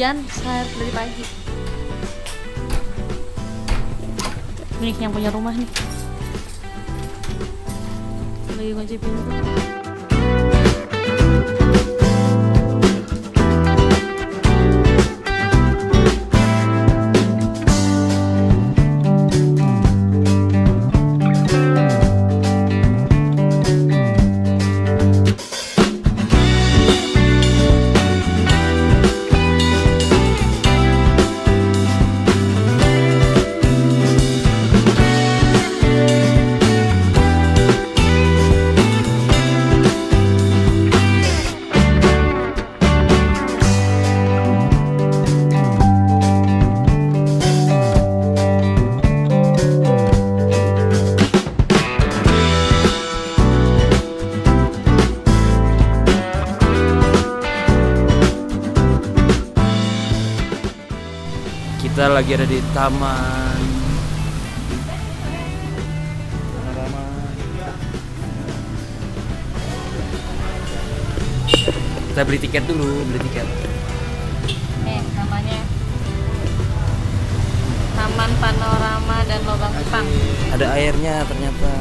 hujan besar dari pagi. Ini yang punya rumah nih lagi kunci pintu. Kita lagi ada di taman Panorama. Kita beli tiket dulu, Namanya Taman Panorama dan Lobang Jepang. Ada airnya ternyata.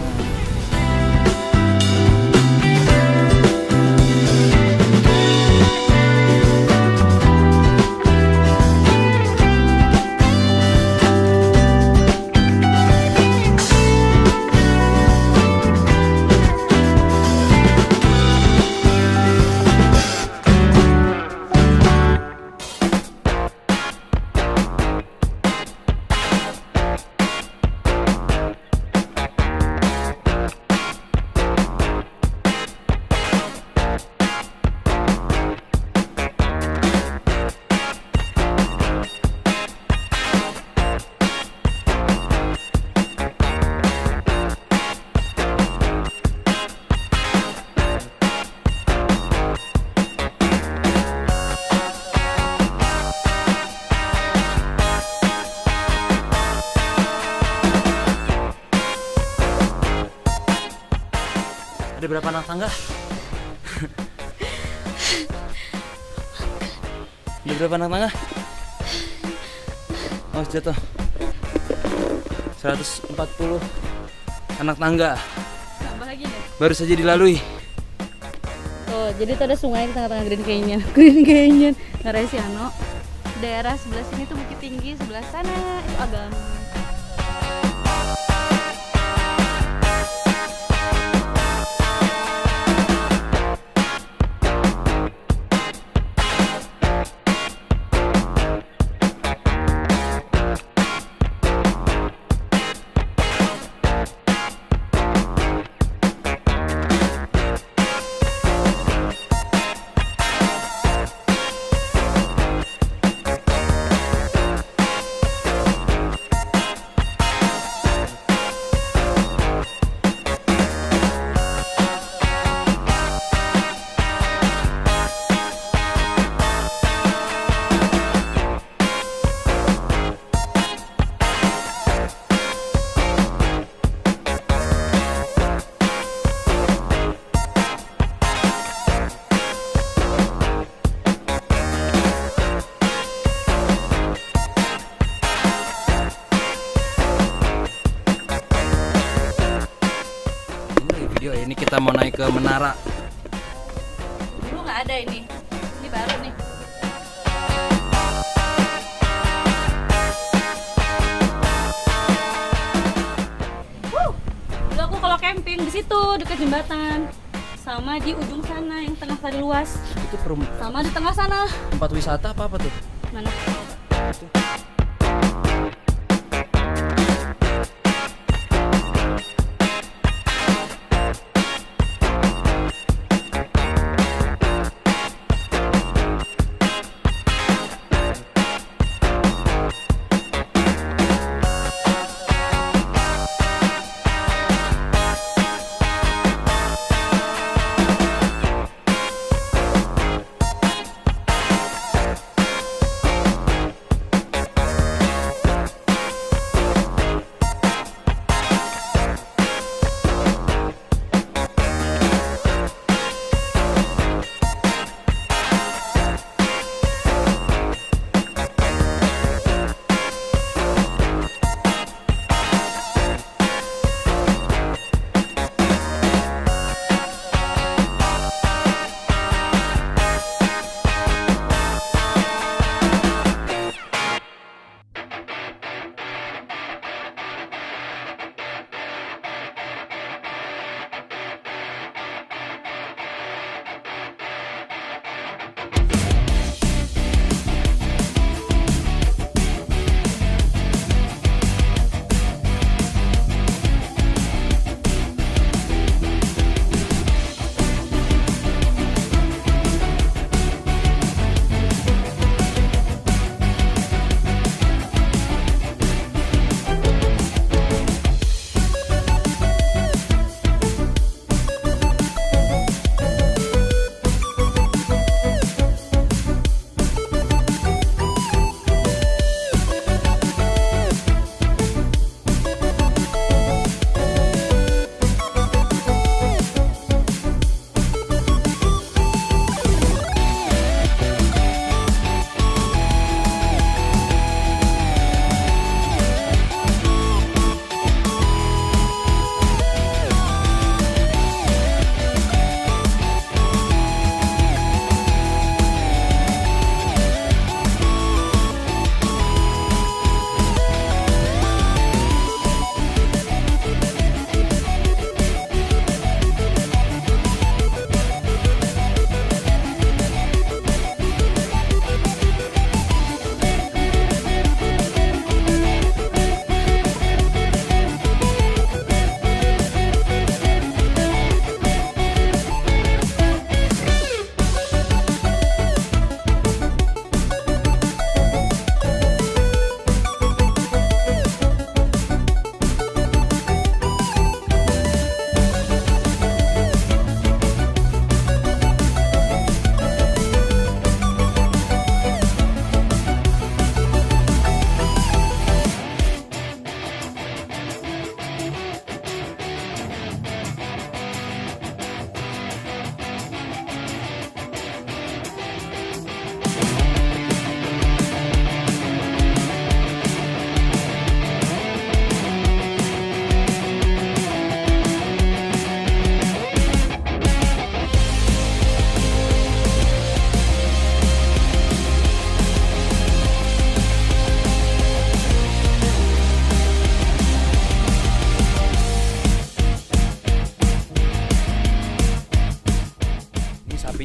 Ada berapa anak tangga? Ada berapa anak tangga? Oh, jatuh. 140 anak tangga. Tambah lagi nih. Baru saja dilalui. Tuh, jadi tuh ada sungai di tengah-tengah Grand Canyon. Grand Canyon, Naresiano. Daerah sebelah sini tuh Bukit Tinggi, sebelah sana itu Agam. Ini kita mau naik ke menara. Dulu nggak ada ini baru nih. Dulu aku kalau camping di situ dekat jembatan, sama di ujung sana yang tengah tadi luas, Itu sama di tengah sana. tempat wisata apa tuh? Mana? Itu.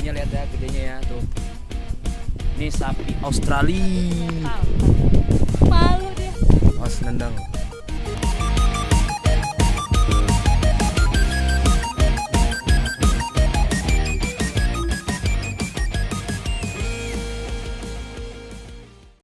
sapinya lihat ya, gedenya ya tuh. Ini sapi Australia. Malu dia. Mas nendang.